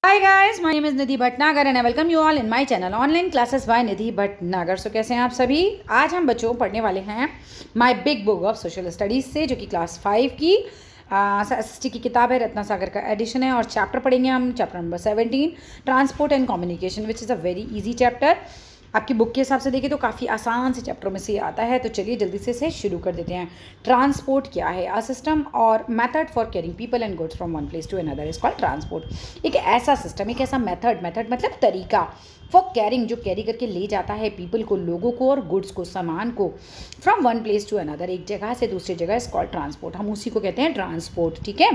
Hi guys, my name is Nidhi Bhatnagar and I welcome you all in my channel Online Classes by Nidhi Bhatnagar। So कैसे हैं आप सभी। आज हम बच्चों पढ़ने वाले हैं माई big book of social studies से, जो कि क्लास 5 की SST की किताब है, रत्ना सागर का एडिशन है। और चैप्टर पढ़ेंगे हम, chapter number 17, transport and communication, which is a very easy chapter. आपकी बुक के हिसाब से देखें तो काफ़ी आसान से चैप्टरों में से आता है। तो चलिए जल्दी से इसे शुरू कर देते हैं। ट्रांसपोर्ट क्या है? अ सिस्टम और method for carrying people and goods from one place to another is called transport. एक ऐसा सिस्टम, एक ऐसा मेथड मतलब तरीका फॉर कैरिंग, जो कैरी करके ले जाता है पीपल को, लोगों को और गुड्स को, सामान को, from one place to another, एक जगह से दूसरी जगह, इज कॉल्ड ट्रांसपोर्ट। हम उसी को कहते हैं ट्रांसपोर्ट, ठीक है।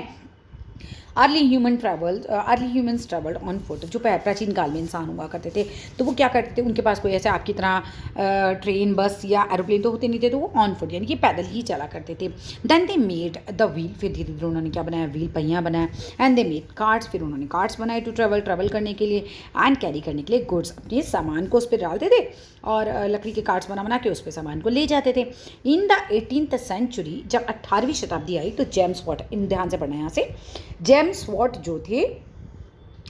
Early humans travelled on foot. जो प्राचीन काल में इंसान हुआ करते थे तो वो क्या करते थे, उनके पास कोई ऐसे आपकी तरह ट्रेन, बस या एरोप्लेन तो होते नहीं थे, तो वो ऑन फुट यानी कि पैदल ही चला करते थे। Then they made the wheel, फिर धीरे धीरे उन्होंने क्या बनाया, व्हील, पहिया बनाया। एंड दे मेड कार्ट्स, फिर उन्होंने कार्ट्स बनाए टू ट्रेवल करने के लिए, एंड कैरी करने के लिए गुड्स, अपने सामान को उस पर डालते थे और लकड़ी के कार्ट्स बना के उस पर सामान को ले जाते थे। इन द 18th सेंचुरी, जब 18वीं शताब्दी आई, तो जेम्स वॉट, इन ध्यान से पढ़ना यहाँ से, जेम्स वॉट जो थे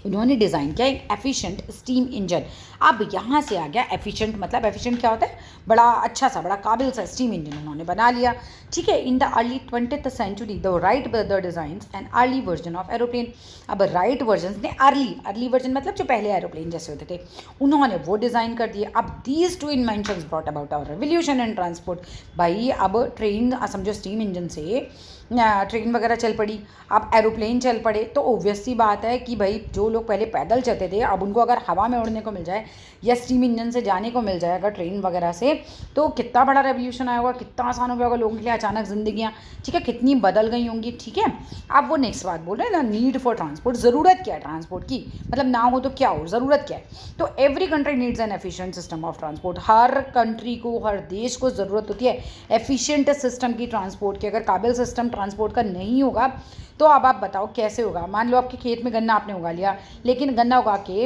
उन्होंने डिज़ाइन किया एक एफिशिएंट स्टीम इंजन। अब यहाँ से आ गया एफिशिएंट, मतलब एफिशिएंट क्या होता है, बड़ा अच्छा सा, बड़ा काबिल सा स्टीम इंजन उन्होंने बना लिया, ठीक है। In the early 20th century the Wright brother designs an early version of aeroplane. अब राइट वर्जन ने अर्ली वर्जन मतलब जो पहले एरोप्लेन जैसे होते थे, उन्होंने वो डिज़ाइन कर दिए। अब these two inventions brought about our revolution in transport. भाई अब ट्रेन, समझो स्टीम इंजन से ट्रेन वगैरह चल पड़ी, अब एरोप्लेन चल पड़े, तो ऑब्वियस सी बात है कि भाई जो लोग पहले पैदल चलते थे, अब उनको अगर हवा में उड़ने को मिल जाए या स्टीम इंजन से जाने को मिल जाए अगर ट्रेन वगैरह से, तो कितना बड़ा रेवोल्यूशन आया होगा, कितना आसान हो गया होगा लोगों के लिए, अचानक जिंदगियाँ, ठीक है, कितनी बदल गई होंगी, ठीक है। अब वो नेक्स्ट बात बोल रहे हैं ना, नीड फॉर ट्रांसपोर्ट, ज़रूरत क्या है ट्रांसपोर्ट की, मतलब ना हो तो क्या हो, ज़रूरत क्या है। तो every country needs an efficient system of transport. Her country को, हर देश को ज़रूरत होती है एफिशिएंट सिस्टम की, ट्रांसपोर्ट की। अगर काबिल सिस्टम ट्रांसपोर्ट का नहीं होगा तो अब आप बताओ कैसे होगा। मान लो आपके खेत में गन्ना आपने उगा लिया, लेकिन गन्ना उगा के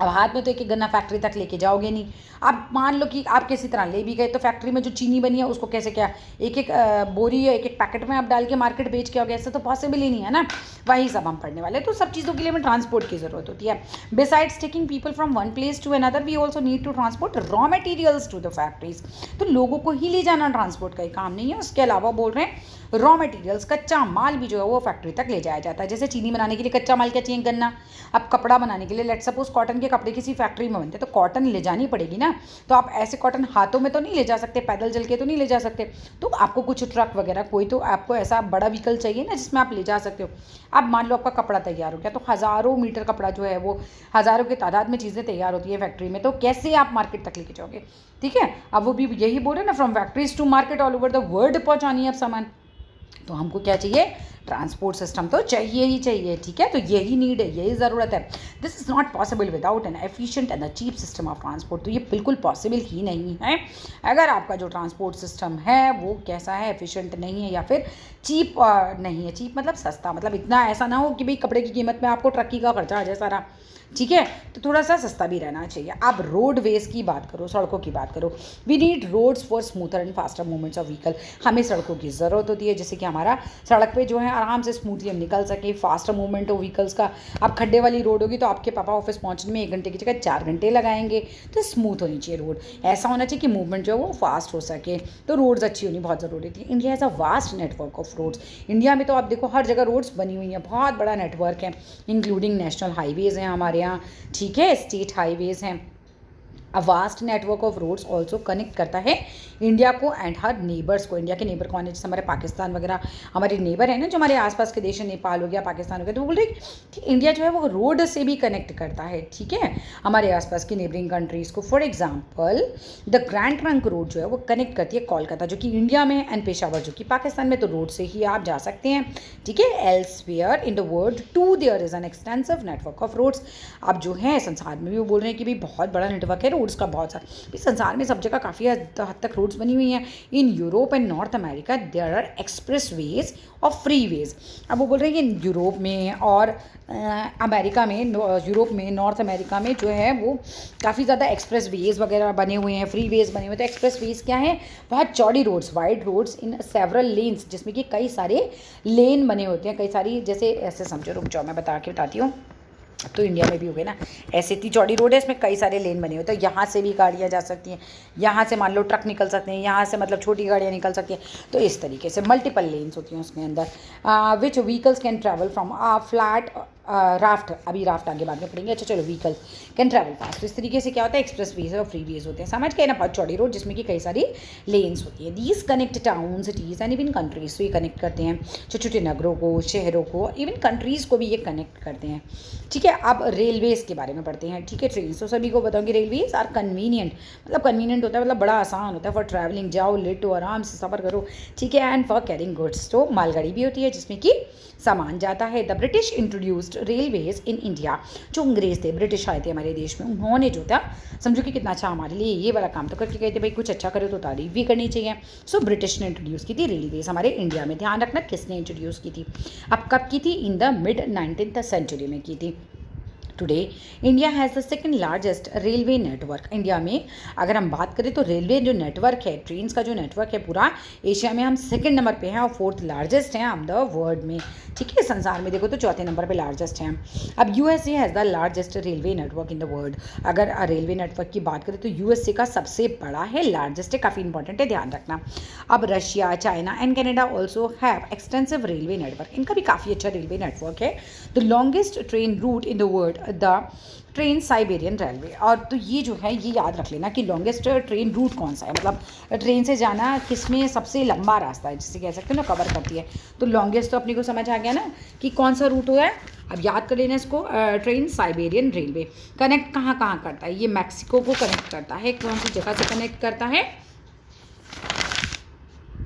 अब हाथ में तो एक एक गन्ना फैक्ट्री तक लेके जाओगे नहीं। अब मान लो कि आप किसी तरह ले भी गए, तो फैक्ट्री में जो चीनी बनी है उसको कैसे, क्या एक एक बोरी या एक एक पैकेट में आप डाल के मार्केट बेच के आओगे, ऐसा तो पॉसिबल ही नहीं है ना। वही सब हम पढ़ने वाले। तो सब चीज़ों के लिए हमें ट्रांसपोर्ट की ज़रूरत होती है। Besides taking people from one place to another, we also need to transport raw materials to the factories. तो लोगों को ही ले जाना ट्रांसपोर्ट का ही काम नहीं है। उसके अलावा बोल रहे हैं रॉ मटेरियल्स, कच्चा माल भी जो है वो फैक्ट्री तक ले जाया जाता है। जैसे चीनी बनाने के लिए कच्चा माल क्या चाहिए, गन्ना। अब कपड़ा बनाने के लिए लेट सपोज कॉटन के कपड़े किसी फैक्ट्री में बनते हैं, तो कॉटन ले जानी पड़ेगी ना। तो आप ऐसे कॉटन हाथों में तो नहीं ले जा सकते, पैदल चल के तो नहीं ले जा सकते, तो आपको कुछ ट्रक वगैरह, कोई तो आपको ऐसा बड़ा व्हीकल चाहिए ना जिसमें आप ले जा सकते हो। अब मान लो आपका कपड़ा तैयार हो गया, तो हज़ारों मीटर कपड़ा जो है वो, हज़ारों की तादाद में चीज़ें तैयार होती है फैक्ट्री में, तो कैसे आप मार्केट तक लेके जाओगे, ठीक है। अब वो भी यही बोल रहे हैं ना, from factories to market all over the world पहुँचानी है अब सामान, तो हमको क्या चाहिए, ट्रांसपोर्ट सिस्टम तो चाहिए ही चाहिए, ठीक है। तो यही नीड है, यही ज़रूरत है। This is not possible without an efficient and a cheap system of transport. तो ये बिल्कुल पॉसिबल ही नहीं है अगर आपका जो ट्रांसपोर्ट सिस्टम है वो कैसा है, एफिशिएंट नहीं है या फिर चीप नहीं है। चीप मतलब सस्ता, मतलब इतना ऐसा ना हो कि भाई कपड़े की कीमत में आपको ट्रक की का खर्चा आ जाए सारा, ठीक है। तो थोड़ा सा सस्ता भी रहना चाहिए। आप रोड वेज की बात करो, सड़कों की बात करो, we need roads for smoother and faster movements of vehicle. हमें सड़कों की ज़रूरत होती है, जैसे कि हमारा सड़क पे जो है आराम से स्मूथली हम निकल सके, फास्टर मूवमेंट हो व्हीकल्स का। अब खड्डे वाली रोड होगी तो आपके पापा ऑफिस पहुंचने में 1 घंटे की जगह 4 घंटे लगाएंगे। तो स्मूथ होनी चाहिए रोड, ऐसा होना चाहिए कि मूवमेंट जो है वो फास्ट हो सके। तो रोड्स अच्छी होनी बहुत ज़रूरी थी। India has a vast network of roads. India में तो आप देखो हर जगह रोड्स बनी हुई हैं, बहुत बड़ा नेटवर्क है, इंक्लूडिंग नेशनल हाईवेज़ हैं हमारे यहाँ, ठीक है, स्टेट हाईवेज़ हैं। A vast network of roads also connect करता है इंडिया को एंड हर नेबर्स को। इंडिया के नेबर कौन है, जैसे हमारे पाकिस्तान वगैरह हमारे नेबर है ना, जो हमारे आसपास के देश है, नेपाल हो गया, पाकिस्तान हो गया, तो वो बोल रहे कि इंडिया जो है वो रोड से भी कनेक्ट करता है, ठीक है, हमारे आसपास की नेबरिंग कंट्रीज़ को। For example the grand trunk road जो है वो कनेक्ट करती है कोलकाता, जो कि इंडिया में, एंड पेशावर जो कि पाकिस्तान में। तो रोड से ही आप जा सकते हैं, ठीक है। Elsewhere in the world too there is an extensive network of roads. अब जो है संसार में भी वो बोल रहे हैं कि भाई बहुत बड़ा नेटवर्क है रोड्स का, बहुत सारा। भी संसार में सब जगह काफ़ी हद तक रोड्स बनी हुई हैं। In Europe and North America there are express ways और फ्री वेज। अब वो बोल रहे हैं कि यूरोप में और अमेरिका में, यूरोप में, नॉर्थ अमेरिका में जो है वो काफ़ी ज़्यादा एक्सप्रेस वेज वगैरह बने हुए हैं, फ्री वेज बने हुए हैं। तो एक्सप्रेस वेज क्या है, बहुत चौड़ी roads, wide roads in several lanes, जिसमें कि कई सारे लेन बने होते हैं, कई सारी, जैसे ऐसे समझो, रुक जाओ मैं बताती हूँ। तो इंडिया में भी हो गए ना, ऐसे इतनी चौड़ी रोड है, इसमें कई सारे लेन बने हुए, तो यहाँ से भी गाड़ियाँ जा सकती हैं, यहाँ से मान लो ट्रक निकल सकते हैं, यहाँ से मतलब छोटी गाड़ियाँ निकल सकती हैं। तो इस तरीके से मल्टीपल लेन्स होती हैं उसके अंदर। Which vehicles can travel from flat raft, अभी राफ्ट आगे बाद में पढ़ेंगे। अच्छा चलो, व्हीकल कैन ट्रैवल फास्ट। तो इस तरीके से क्या होता है, एक्सप्रेस वेज और फ्री वेज होते हैं, समझ गए ना। बहुत चौड़ी रोड जिसमें कि कई सारी लेन्स होती है। These connect town, cities and even countries. तो ये कनेक्ट करते हैं छोटे छोटे नगरों को, शहरों को, इवन कंट्रीज़ को भी ये कनेक्ट करते हैं। ठीक है, अब रेलवेज़ के बारे में पढ़ते हैं। ठीक है, ट्रेन तो सभी को बताऊंगी। रेलवेज आर कन्वीनियंट, मतलब कन्वीनियंट होता है मतलब बड़ा आसान होता है फॉर ट्रैवलिंग, जाओ लेटो आराम से सफ़र करो। ठीक है, एंड फॉर कैरिंग गुड्स, तो मालगाड़ी भी होती है जिसमें कि सामान जाता है। The British introduced railways in India, जो अंग्रेज थे, ब्रिटिश आए थे हमारे देश में, उन्होंने जो था, समझो कि कितना अच्छा हमारे लिए ये वाला काम तो करके गए थे भाई, कुछ अच्छा करे तो तारीफ भी करनी चाहिए। सो ब्रिटिश ने इंट्रोड्यूस की थी रेलवेज हमारे इंडिया में। ध्यान रखना किसने इंट्रोड्यूस की थी, अब कब की थी, in the mid 19th century में की थी। Today India has the second largest railway network. India में अगर हम बात करें तो रेलवे जो नेटवर्क है, ट्रेन्स का जो नेटवर्क है पूरा एशिया में हम सेकंड नंबर पे हैं और फोर्थ लार्जेस्ट हैं हम द वर्ल्ड में। ठीक है, संसार में देखो तो चौथे नंबर पे लार्जेस्ट हैं। अब USA has the largest railway network in the world. अगर रेलवे नेटवर्क की बात करें तो यूएसए का सबसे बड़ा है, लार्जेस्ट है, काफ़ी इंपॉर्टेंट है, ध्यान रखना। अब Russia, China and Canada also have extensive railway network, इनका भी काफ़ी अच्छा रेलवे नेटवर्क है। The longest train route in the world the train Siberian railway. और तो ये जो है ये याद रख लेना कि लॉन्गेस्ट ट्रेन रूट कौन सा है, मतलब ट्रेन से जाना किस में सबसे लंबा रास्ता है, जिसे कह सकते हैं ना कवर करती है। तो लॉन्गेस्ट तो अपने को समझ आ गया ना कि कौन सा रूट हुआ है। अब याद कर लेना इसको, ट्रेन साइबेरियन रेलवे कनेक्ट कहाँ कहाँ करता है, ये मैक्सिको को कनेक्ट करता है, कौन सी जगह से कनेक्ट करता है,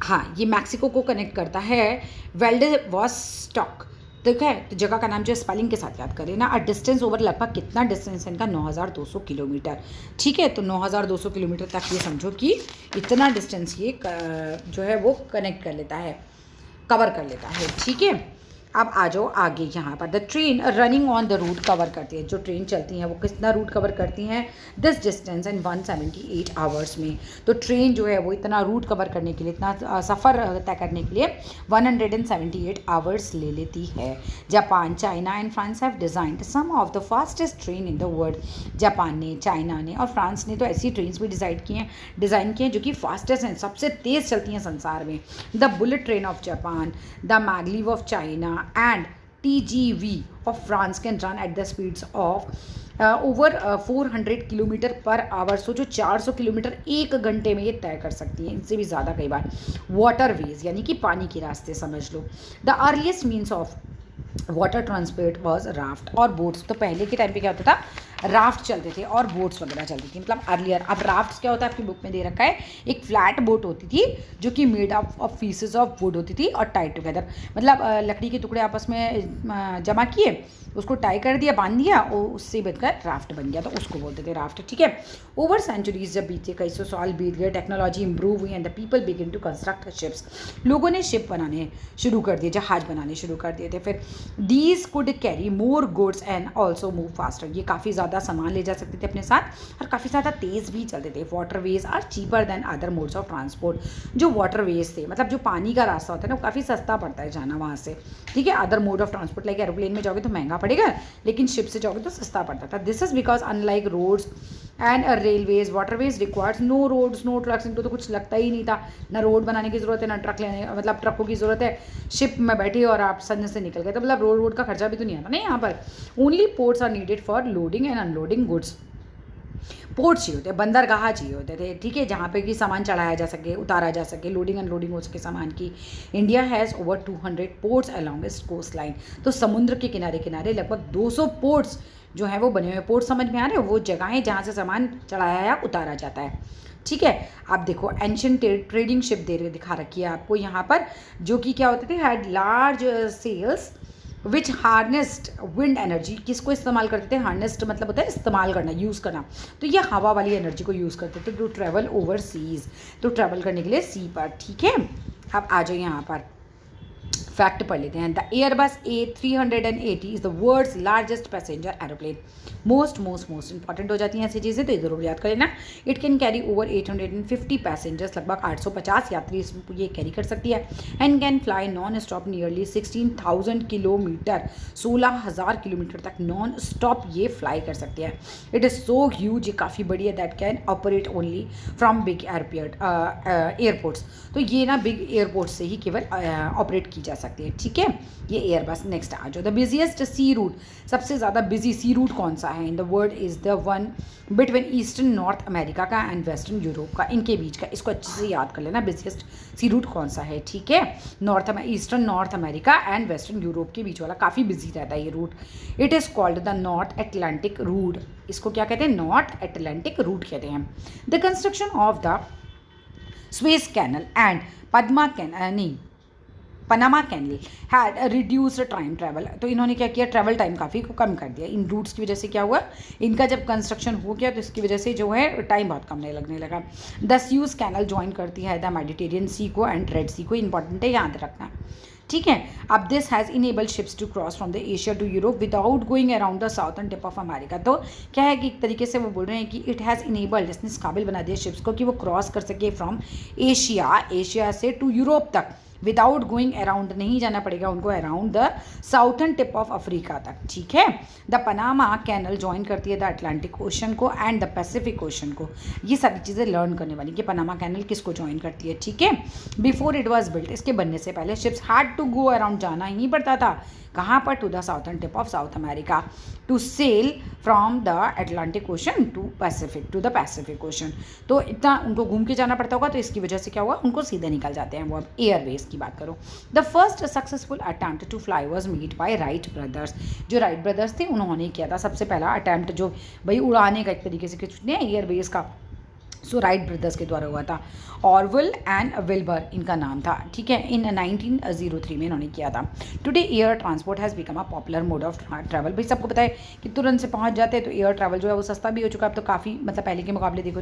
हाँ ये मैक्सिको को कनेक्ट करता है, वेल्डिवोस्टॉक। देखा है, तो जगह का नाम जो स्पेलिंग के साथ याद करें ना। और डिस्टेंस ओवर लगभग कितना डिस्टेंस है इनका, 9200 किलोमीटर। ठीक है, तो 9200 किलोमीटर तक ये समझो कि इतना डिस्टेंस ये जो है वो कनेक्ट कर लेता है, कवर कर लेता है। ठीक है, अब आ जाओ आगे यहाँ पर। The train running on the route cover करती है, जो ट्रेन चलती हैं वो कितना रूट कवर करती हैं, दिस डिस्टेंस इन 178 आवर्स में। तो ट्रेन जो है वो इतना रूट कवर करने के लिए, इतना सफ़र तय करने के लिए 178 आवर्स ले लेती है। Japan, China and France have designed some of the fastest train in the world. Japan ने, चाइना ने और फ्रांस ने तो ऐसी ट्रेन भी डिज़ाइन की हैं जो कि फास्टेस्ट हैं, सबसे तेज़ चलती हैं संसार में। The bullet train of Japan, the maglev of China and TGV of France can run at the speeds of over 400 kilometre per hour. सोचो 400 किलोमीटर एक घंटे में ये तय कर सकती है, इनसे भी ज़्यादा कई बार। वाटरवेज यानी कि पानी के रास्ते समझ लो। The earliest means of water transport was raft और बोट्स। तो पहले के टाइम पे क्या होता था, राफ्ट चलते थे और बोट्स वगैरह चलती थी, मतलब अर्लियर। अब राफ्ट्स क्या होता है, आपकी बुक में दे रखा है, एक फ्लैट बोट होती थी जो कि made of pieces of would होती थी और टाइड टुगेदर, मतलब लकड़ी के टुकड़े आपस में जमा किए, उसको टाई कर दिया, बांध दिया और उससे बनकर राफ्ट बन गया, तो उसको बोलते थे राफ्ट। ठीक है, ओवर सेंचुरीज जब बीते, कई सौ साल बीत गए, टेक्नोलॉजी इंप्रूव हुई and the people begin to construct ships. लोगों ने शिप बनाने शुरू कर दिए, जहाज बनाने शुरू कर दिए थे। फिर these could carry more goods and also move faster, ये काफ़ी ज़्यादा सामान ले जा सकते थे अपने साथ और काफ़ी ज़्यादा तेज़ भी चलते थे। Waterways are cheaper than other modes of transport. जो वाटरवेज थे, मतलब जो पानी का रास्ता होता है ना, वो काफ़ी सस्ता पड़ता है जाना वहाँ से। ठीक है, other mode of transport like aeroplane में जाओगे तो महंगा पड़ेगा, लेकिन शिप से जाओगे तो सस्ता पड़ता था। This is because unlike roads and railways, waterways requires no roads no trucks. इनको तो कुछ लगता ही नहीं था, ना रोड बनाने की ज़रूरत है, ना ट्रक लेने, मतलब ट्रकों की ज़रूरत है। शिप में बैठे और आप संज से निकल गए, तो मतलब रोड का खर्चा भी तो नहीं आता ना यहाँ पर। Only ports are needed for loading and unloading goods. Port चाहिए होते, बंदरगाह चाहिए होते थे। ठीक है, जहाँ पे कि सामान चढ़ाया जा सके, उतारा जा सके, लोडिंग अनलोडिंग हो सके सामान की। India has over 200 ports along its coast line. तो समुद्र के किनारे किनारे लगभग 200 पोर्ट्स जो हैं वो बने हुए। पोर्ट समझ में आ रहे हो, वो जगहें जहाँ से सामान चढ़ाया या उतारा जाता है। ठीक है, आप देखो एंशिएंट ट्रेडिंग शिप दिखा रखी है आपको यहाँ पर, जो कि क्या होते थे, had large cells which harnessed wind energy. किसको इस्तेमाल करते थे, हार्नेस्ड मतलब होता है इस्तेमाल करना, यूज़ करना, तो ये हवा वाली एनर्जी को यूज़ करते थे टू ट्रैवल ओवर सीज, तो ट्रैवल करने के लिए सी पर। ठीक है, अब आ जाओ यहाँ पर फैक्ट पढ़ लेते हैं। The Airbus A380 is the world's largest passenger aeroplane. Most important हो जाती हैं ऐसी चीज़ें, तो ये ज़रूर याद कर लेना। It can carry over 850 passengers, लगभग 850 यात्री इसमें ये कैरी कर सकती है। And can fly non stop nearly 16,000 kilometre, 16,000 kilometre तक नॉन स्टॉप ये फ्लाई कर सकती है। इट इज़ सो ह्यूज, ये काफ़ी बड़ी है। That can operate only from big airports, तो ये ना बिग एयरपोर्ट से ही केवल ऑपरेट की जा सकती है। ठीक है, ये एयरबस। नेक्स्ट आ जाओ, द बिजिएस्ट सी रूट, सबसे ज़्यादा बिजी सी रूट कौन सा है in the world is the one between eastern North America का एंड वेस्टर्न यूरोप का, इनके बीच का। इसको अच्छे से याद कर लेना, बिजिएस्ट सी रूट कौन सा है। ठीक है, eastern North America and western Europe के बीच वाला काफ़ी बिजी रहता है ये route. It is called the North Atlantic route, इसको क्या कहते हैं, नॉर्थ एटलांटिक रूट कहते हैं। The construction of the Suez canal and Panama canal had reduced time travel, तो इन्होंने क्या किया, ट्रैवल टाइम काफ़ी कम कर दिया इन रूट्स की वजह से। क्या हुआ, इनका जब कंस्ट्रक्शन हो गया तो इसकी वजह से जो है टाइम बहुत कम लगने लगा। द स्यूज कैनल ज्वाइन करती है द मेडिटेरियन सी को एंड रेड सी को, इंपॉर्टेंट है याद रखना। ठीक है, अब this has enabled ships to cross from the Asia to Europe without going around the southern tip of America. तो क्या है कि एक तरीके से वो बोल रहे हैं कि इट हैज़ इनेबल्ड, इसने इस काबिल बना दिया शिप्स को कि वो क्रॉस कर सके फ्रॉम एशिया से टू यूरोप तक, विदाउट गोइंग अराउंड, नहीं जाना पड़ेगा उनको around the southern tip of Africa तक। ठीक है, द पनामा कैनल ज्वाइन करती है द अटलांटिक ओशन को एंड द पैसिफिक ओशन को। ये सारी चीज़ें लर्न करने वाली कि पनामा कैनल किसको ज्वाइन करती है। ठीक है, बिफोर इट वॉज बिल्ट, इसके बनने से पहले ships had to go around, जाना ही पड़ता था कहाँ पर, to the southern tip of South America, to sail from the Atlantic ocean to the Pacific ocean. तो इतना उनको घूम के जाना पड़ता होगा, तो इसकी वजह से क्या हुआ, उनको सीधे निकल जाते हैं वो। अब एयरवेज की बात करो, the first successful attempt to fly was made by Wright brothers. जो राइट ब्रदर्स थे उन्होंने किया था सबसे पहला अटैम्प्ट, जो भाई उड़ाने का एक तरीके से कुछ एयरवेज का, सो राइट ब्रदर्स के द्वारा हुआ था। ऑरवेल एंड विल्बर इनका नाम था। ठीक है, इन 1903 में इन्होंने किया था। Today air transport has become a popular mode of travel. भाई सबको पता है कि तुरंत से पहुंच जाते हैं, तो एयर ट्रैवल जो है वो सस्ता भी हो चुका है अब तो काफ़ी, मतलब पहले के मुकाबले देखो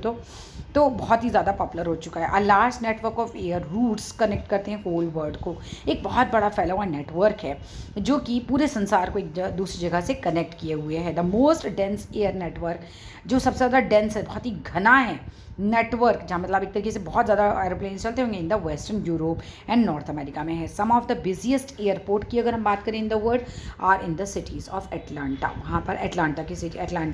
तो बहुत ही ज़्यादा पॉपुलर हो चुका है। A large network of air routes connect करते हैं होल वर्ल्ड को, एक बहुत बड़ा फैला हुआ नेटवर्क है जो कि पूरे संसार को एक दूसरी जगह से कनेक्ट किए हुए है। The most dense air network, जो सबसे ज़्यादा डेंस है, बहुत ही घना है नेटवर्क, जहाँ मतलब एक तरीके से बहुत ज़्यादा एरोप्लेन चलते होंगे, in the western Europe and North America में है। Some of the busiest airport की अगर हम बात करें in the world are in the cities of Atlanta, वहाँ पर एटलांटा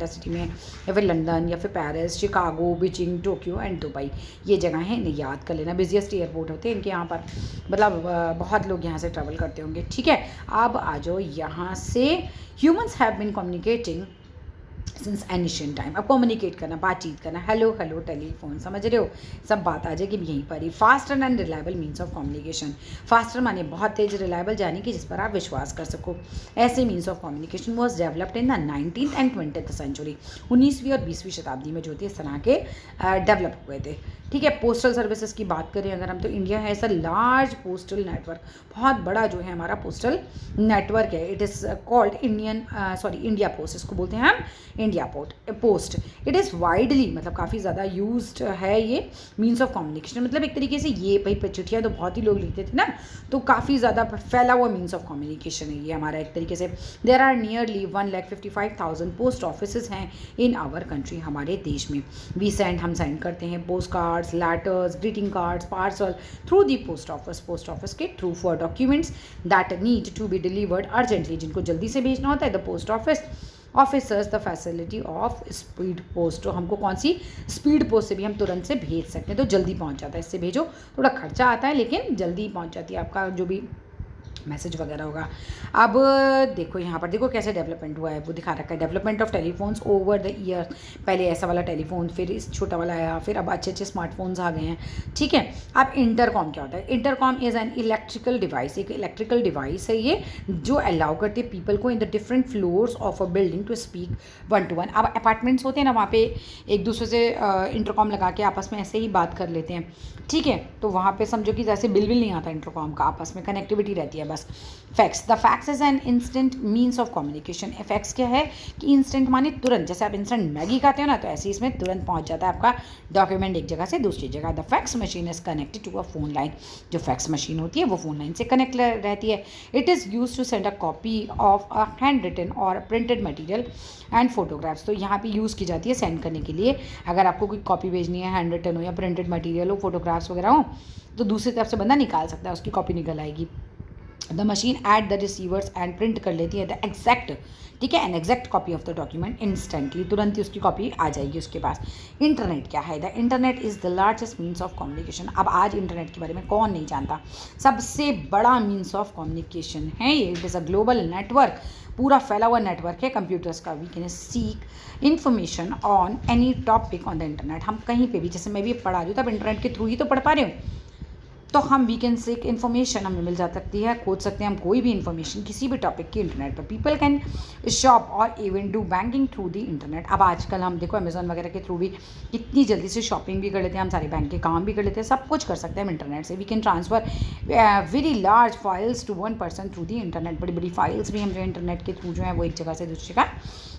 सिटी में, या फिर लंदन, या फिर Paris, Chicago, Beijing, Tokyo and Dubai, ये जगह है, इन्हें याद कर लेना। बिजिएस्ट एयरपोर्ट होते हैं इनके यहाँ पर, मतलब बहुत लोग यहाँ से ट्रैवल करते होंगे। ठीक है, अब आ जाओ यहाँ से, humans have been communicating since ancient time. अब कम्युनिकेट करना, बातचीत करना, हेलो टेलीफोन, समझ रहे हो, सब बात आ जाएगी यहीं पर ही। Faster and reliable means of communication, faster माने बहुत तेज, रिलायबल यानी कि जिस पर आप विश्वास कर सको। ऐसे means of communication was developed in the 19th and 20th century, 19वीं और 20वीं शताब्दी में जो थे इस तरह के डेवलप हुए थे। ठीक है, पोस्टल सर्विसेज की बात करें अगर हम, तो इंडिया है ऐसा लार्ज पोस्टल नेटवर्क, बहुत बड़ा जो है हमारा पोस्टल नेटवर्क है। It is called India post, इसको बोलते हैं हम India post. It is widely, मतलब काफ़ी ज़्यादा यूज्ड है ये मीन्स ऑफ कम्युनिकेशन। मतलब एक तरीके से ये भाई चिट्ठियाँ तो बहुत ही लोग लिखते थे ना, तो काफ़ी ज़्यादा फैला हुआ मीन्स ऑफ कम्युनिकेशन है ये हमारा एक तरीके से। There are nearly 1,55,000 post office हैं इन आवर कंट्री, हमारे देश में। हम सेंड करते हैं post cards, letters, greeting cards, parcel through the post office के through for documents that need to be delivered urgently, जिनको जल्दी से भेजना होता है, the post officers the facility of speed post. तो हमको कौन सी, स्पीड पोस्ट से भी हम तुरंत से भेज सकते हैं, तो जल्दी पहुंच जाता है। इससे भेजो, थोड़ा खर्चा आता है लेकिन जल्दी पहुंच जाती है आपका जो भी मैसेज वगैरह होगा। अब देखो यहाँ पर, देखो कैसे डेवलपमेंट हुआ है, वो दिखा रखा है। Development of telephones over the year, पहले ऐसा वाला टेलीफोन, फिर इस छोटा वाला आया, फिर अब अच्छे स्मार्टफोन्स आ गए हैं। ठीक है, अब इंटरकॉम क्या होता है? Intercom is an electrical device, एक इलेक्ट्रिकल डिवाइस है ये, जो अलाउ करते हैं पीपल को in the different floors of a building to speak 1 to 1। अब अपार्टमेंट्स होते हैं ना, वहाँ पे एक दूसरे से इंटरकॉम लगा के आपस में ऐसे ही बात कर लेते हैं। ठीक है, तो वहाँ पे समझो कि जैसे बिल नहीं आता इंटरकॉम का, आपस में कनेक्टिविटी रहती है बस। पास। Fax, the fax is an instant means of communication. Fax क्या है कि इंस्टेंट माने तुरंत, जैसे आप इंस्टेंट मैगी खाते हो ना, तो ऐसे ही इसमें तुरंत पहुंच जाता है आपका डॉक्यूमेंट एक जगह से दूसरी जगह। The fax machine is connected to a phone line. जो फैक्स मशीन होती है वो फ़ोन लाइन से कनेक्ट रहती है। It is use to send a copy of a hand written और प्रिंटेड मटीरियल एंड फोटोग्राफ्स। तो यहाँ पे यूज़ की जाती है सेंड करने के लिए। अगर आपको कोई कॉपी भेजनी है, हैंड रिटन हो या प्रिंटेड मटीरियल हो, फोटोग्राफ्स वगैरह हो, तो दूसरी तरफ से बंदा निकाल सकता है, उसकी कॉपी निकल आएगी। The machine at the receivers and print कर लेती है द एग्जैक्ट, ठीक है, an exact copy of the document instantly, तुरंत ही उसकी कॉपी आ जाएगी उसके पास। इंटरनेट क्या है? The internet is the largest means of communication. अब आज इंटरनेट के बारे में कौन नहीं जानता, सबसे बड़ा मीन्स ऑफ कम्युनिकेशन है ये। It is a global network, पूरा फैला हुआ नेटवर्क है कंप्यूटर्स का। We can seek information on any topic on the internet. हम कहीं पे भी, जैसे मैं भी पढ़ा रही हूँ, तब इंटरनेट के थ्रू ही तो पढ़ पा रहे हूँ, तो हम वी कैन सीक इन्फॉर्मेशन, हमें मिल जा सकती है, खोज सकते हैं हम कोई भी इन्फॉर्मेशन किसी भी टॉपिक की इंटरनेट पर। पीपल कैन शॉप और even do banking through the internet. अब आजकल हम देखो अमेजोन वगैरह के थ्रू भी कितनी जल्दी से शॉपिंग भी कर लेते हैं, हम सारे बैंक के काम भी कर लेते हैं, सब कुछ कर सकते हैं हम इंटरनेट से। We can transfer very large files to one person through the internet. बड़ी बड़ी फाइल्स भी हम जो इंटरनेट के थ्रू जो है वो एक जगह से दूसरी जगह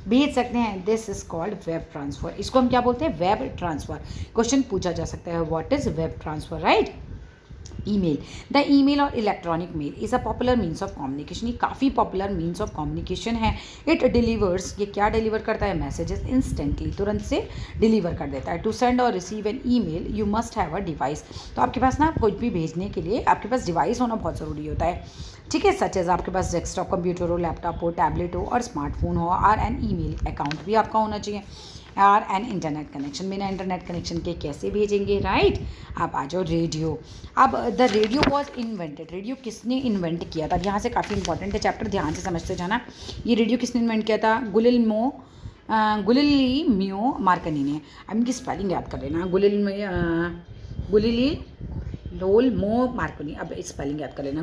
भेज सकते हैं। This is called web transfer. इसको हम क्या बोलते हैं? Web transfer. क्वेश्चन पूछा जा सकता है, what is web transfer, right? Email, the email और electronic mail is a popular means of communication. ये काफ़ी पॉपुलर मीन्स ऑफ कम्युनिकेशन है। इट डिलीवर्स, ये क्या डिलीवर करता है? मैसेजेस इंस्टेंटली, तुरंत से डिलीवर कर देता है। टू सेंड और receive an email you must have a device. तो आपके पास ना कुछ भी भेजने के लिए आपके पास डिवाइस होना बहुत ज़रूरी होता है, ठीक है। सच एज आपके पास डेस्कटॉप कंप्यूटर हो, लैपटॉप हो, टैबलेट हो और स्मार्टफोन हो, और एन ईमेल अकाउंट भी आपका होना चाहिए, और एन इंटरनेट कनेक्शन। बिना इंटरनेट कनेक्शन के कैसे भेजेंगे, राइट? आप आ जाओ रेडियो। अब the radio was invented. Radio किसने इन्वेंट किया था? यहाँ से काफ़ी इंपॉर्टेंट है चैप्टर, ध्यान से समझते जाना। ये रेडियो किसने इन्वेंट किया था? गुलिलियो मार्कनी ने। अब इनकी स्पेलिंग याद कर लेना, गुलिलियो मार्कनी। अब स्पेलिंग याद कर लेना,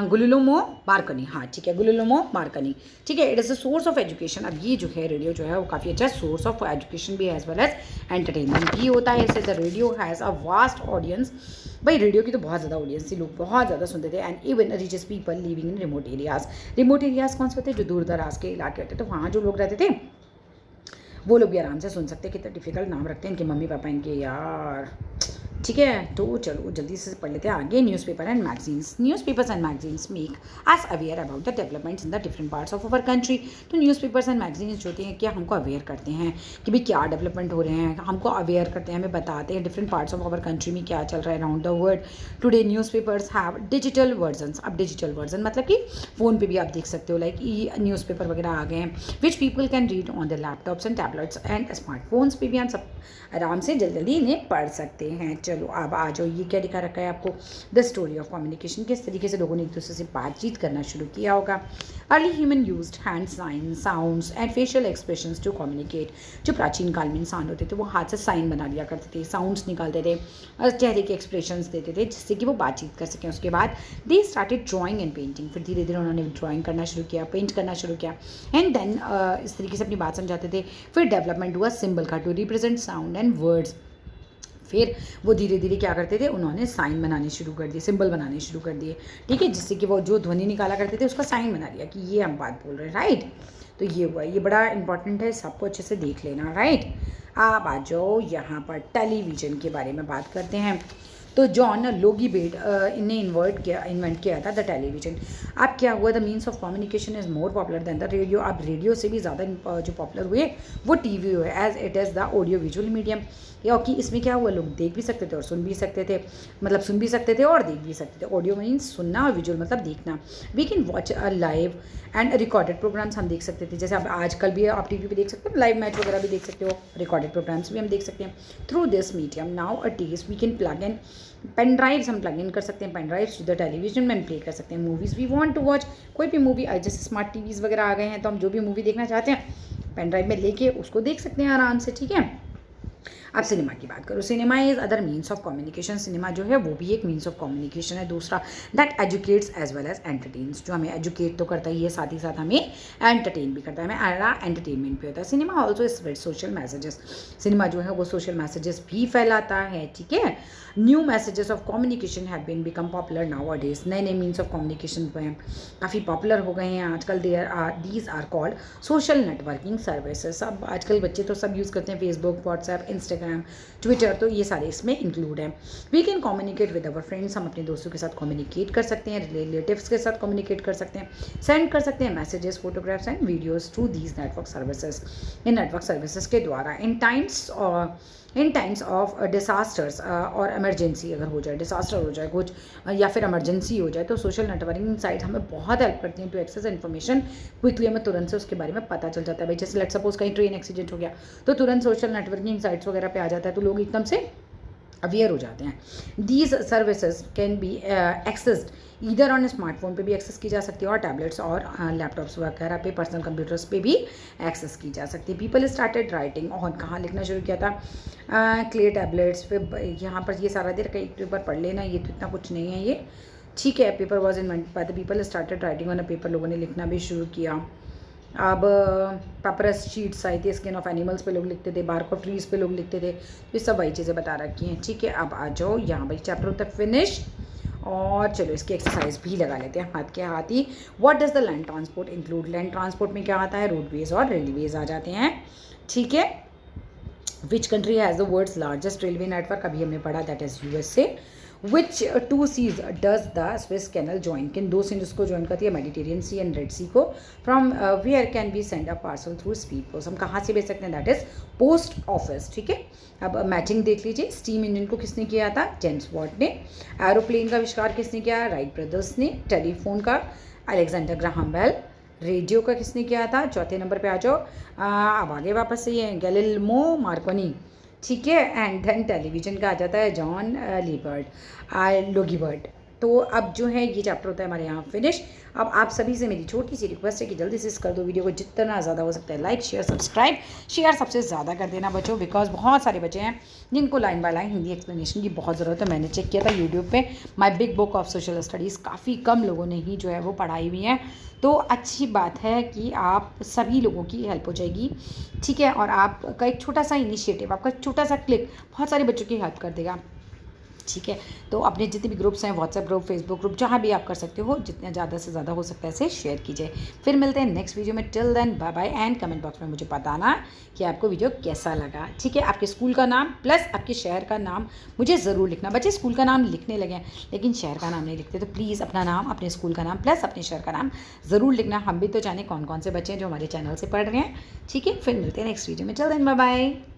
गुलिलोमो मार्कनी, हाँ ठीक है, गुलिलोमो मार्कनी, ठीक है। It is a source of education. अब ये जो है रेडियो जो है वो काफ़ी अच्छा सोर्स ऑफ एजुकेशन भी है, एज वेल एज एंटरटेनमेंट भी होता है। इससे the radio has a vast audience. भाई रेडियो की तो बहुत ज़्यादा ऑडियंस थी, लोग बहुत ज़्यादा सुनते थे। And even reaches people living in remote areas. Remote areas कौन से होते हैं? जो दूर दराज के इलाके होते हैं, तो वहाँ जो लोग रहते थे वो लोग भी आराम से सुन सकते हैं। कितना डिफिकल्ट नाम रखते हैं इनके मम्मी पापा इनके, यार, ठीक है। तो चलो जल्दी से पढ़ लेते हैं आगे। Newspaper and magazines. Newspapers and magazines make us aware about the developments in the different parts of our country. तो न्यूज़पेपर्स एंड मैगजीन्स जो होती हैं क्या हमको अवेयर करते हैं कि भाई क्या डेवलपमेंट हो रहे हैं, हमको अवेयर करते हैं, हमें बताते हैं different parts of our country में क्या चल रहा है around the world. Today newspapers have digital versions. अब डिजिटल वर्जन मतलब कि फ़ोन पे भी आप देख सकते हो, लाइक ई न्यूज़पेपर वगैरह आ गए हैं, which people can read on the laptops and tablets and smartphones पे भी हम सब आराम से जल्दी जल्दी इन्हें पढ़ सकते हैं। चलो अब आ जाओ, ये क्या दिखा रखा है आपको? The story of communication. किस तरीके से लोगों ने एक दूसरे से बातचीत करना शुरू किया होगा। Early human used hand sign, sounds and facial expressions to communicate. जो प्राचीन काल में इंसान होते थे वो हाथ से साइन बना लिया करते थे, साउंड्स निकालते थे और चेहरे के एक्सप्रेशंस देते थे जिससे कि वो बातचीत कर सकें। उसके बाद they started drawing and painting. फिर धीरे धीरे उन्होंने ड्राइंग करना शुरू किया, पेंट करना शुरू किया, एंड देन इस तरीके से अपनी बात समझाते थे। फिर डेवलपमेंट हुआ सिंबल का, to represent sound and words. फिर वो धीरे धीरे क्या करते थे, उन्होंने साइन बनाने शुरू कर दिए, सिंबल बनाने शुरू कर दिए, ठीक है, जिससे कि वो जो ध्वनि निकाला करते थे उसका साइन बना दिया कि ये हम बात बोल रहे हैं, राइट। तो ये हुआ, ये बड़ा इंपॉर्टेंट है, सबको अच्छे से देख लेना, राइट। आप आ जाओ यहाँ पर टेलीविज़न के बारे में बात करते हैं। तो जॉन लोगीबेट इन्हें इन्वेंट किया था द टेलीविज़न। अब क्या हुआ, the means of communication is more popular than the radio. अब रेडियो से भी ज़्यादा जो पॉपुलर हुए वो टीवी हुए, as it is the audio visual medium. क्योंकि इसमें क्या हुआ, लोग देख भी सकते थे और सुन भी सकते थे, मतलब सुन भी सकते थे और देख भी सकते थे। ऑडियो मीन्स सुनना और विजुअल मतलब देखना। We can watch a live and recorded programs हम देख सकते थे, जैसे अब आजकल भी आप टीवी पे देख सकते हो, लाइव मैच वगैरह भी देख सकते हो, रिकॉर्डेड प्रोग्राम्स भी हम देख सकते हैं through this medium. Nowadays we can plug in pen drives, हम प्लग इन कर सकते हैं pen drives to the television में, प्ले कर सकते हैं movies we want to watch. कोई भी मूवी, जैसे स्मार्ट टीवीज़ वगैरह आ गए हैं तो हम जो भी मूवी देखना चाहते हैं पेन ड्राइव में लेके उसको देख सकते हैं आराम से, ठीक है। अब सिनेमा की बात करो, cinema is other means of communication, cinema जो है वो भी एक मीन्स ऑफ कम्युनिकेशन है। दूसरा, that educates as well as entertains, जो हमें एजुकेट तो करता ही है, साथ ही साथ हमें एंटरटेन भी करता है, हमें आरा एंटरटेनमेंट भी होता है। Cinema also spread social messages, cinema जो है वो सोशल मैसेजेस भी फैलाता है, ठीक है। New messages of communication have been become popular nowadays, नए नए मीन्स ऑफ कम्युनिकेशन काफ़ी पॉपुलर हो गए हैं आजकल। These are called social networking services. अब आजकल बच्चे तो सब यूज़ करते हैं, फेसबुक, व्हाट्सएप, इंस्टाग्राम, ट्विटर, तो ये सारे इसमें इंक्लूड हैं। We can communicate with our friends, हम अपने दोस्तों के साथ कम्युनिकेट कर सकते हैं, रिलेटिव्स के साथ कम्युनिकेट कर सकते हैं, सेंड कर सकते हैं messages, photographs and videos through these network services, in network services के द्वारा। इन टाइम्स ऑफ डिसास्टर्स और इमरजेंसी, अगर हो जाए डिसास्टर हो जाए कुछ या फिर इमरजेंसी हो जाए, तो सोशल नेटवर्किंग साइट हमें बहुत हेल्प करती हैं टू एक्सेस इन्फॉर्मेशन क्विकली, हमें तुरंत से उसके बारे में पता चल जाता है। भाई जैसे लेट सपोज कहीं ट्रेन एक्सीडेंट हो गया तो तुरंत सोशल नेटवर्किंग साइट्स वगैरह पे आ जाता है, तो लोग एकदम से अवेयर हो जाते हैं। These services can be accessed either on smartphone पे भी एक्सेस की जा सकती है, और टैबलेट्स और लैपटॉप्स वगैरह पे, पर्सनल कंप्यूटर्स पे भी एक्सेस की जा सकती है। पीपल स्टार्टेड राइटिंग, और कहाँ लिखना शुरू किया था, क्ले टैबलेट्स पे। यहाँ पर ये सारा देर कहीं पेपर पढ़ लेना, ये तो इतना कुछ नहीं है ये, ठीक है। Paper was invented by the people started writing on a paper, लोगों ने लिखना भी शुरू किया। अब पेपरस शीट्स आई थी, स्किन ऑफ एनिमल्स पे लोग लिखते थे, बार्क ऑफ ट्रीज पे लोग लिखते थे, तो ये सब वही चीज़ें बता रखी हैं, ठीक है। अब आ जाओ यहाँ भाई चैप्टर तक फिनिश, और चलो इसकी एक्सरसाइज भी लगा लेते हैं हाथ के हाथ ही। What does the land transport include, land transport में क्या आता है, रोडवेज और रेलवेज आ जाते हैं, ठीक है। Which country has the world's largest railway network, अभी हमने पढ़ा, that is USA। Which two seas does the Swiss canal join, किन दो सीज उसको ज्वाइन करती है, Mediterranean sea and red sea को। From where can be send a parcel through speed post, हम कहाँ से भेज सकते हैं, दैट इज पोस्ट ऑफिस, ठीक है। अब मैचिंग देख लीजिए, स्टीम इंजन को किसने किया था, जेम्स वॉट ने। एरोप्लेन का आविष्कार किसने किया, राइट ब्रदर्स ने। टेलीफोन का अलेक्जेंडर ग्राहम बेल। रेडियो का किसने किया था, चौथे नंबर पे आ जाओ। अब आगे वापस से ये गैलीलियो मार्कोनी, ठीक है। एंड देन टेलीविज़न का आ जाता है जॉन लोगीबर्ट। तो अब जो है ये चैप्टर होता है हमारे यहाँ फिनिश। अब आप सभी से मेरी छोटी सी रिक्वेस्ट है कि जल्दी से कर दो वीडियो को, जितना ज़्यादा हो सकता है लाइक शेयर सब्सक्राइब, शेयर सबसे ज़्यादा कर देना बच्चों, बिकॉज बहुत सारे बच्चे हैं जिनको line by line Hindi explanation की बहुत ज़रूरत है। मैंने चेक किया था यूट्यूब पे, my big book of social studies, काफ़ी कम लोगों ने ही जो है वो पढ़ाई हुई है, तो अच्छी बात है कि आप सभी लोगों की हेल्प हो जाएगी, ठीक है। और आपका एक छोटा सा इनिशिएटिव, आपका छोटा सा क्लिक बहुत सारे बच्चों की हेल्प कर देगा, ठीक है। तो अपने जितने भी ग्रुप्स हैं, व्हाट्सएप ग्रुप, फेसबुक ग्रुप, जहाँ भी आप कर सकते हो, जितना ज़्यादा से ज़्यादा हो सकता है इसे शेयर कीजिए। फिर मिलते हैं नेक्स्ट वीडियो में, till then bye bye, and comment box में मुझे बताना कि आपको वीडियो कैसा लगा, ठीक है। आपके स्कूल का नाम प्लस आपके शहर का नाम मुझे ज़रूर लिखना। बच्चे स्कूल का नाम लिखने लगे हैं लेकिन शहर का नाम नहीं लिखते, तो प्लीज़ अपना नाम, अपने स्कूल का नाम प्लस अपने शहर का नाम ज़रूर लिखना। हम भी तो जाने कौन कौन से बच्चे हैं जो हमारे चैनल से पढ़ रहे हैं, ठीक है। फिर मिलते हैं नेक्स्ट वीडियो में, टिल देन बाय बाय।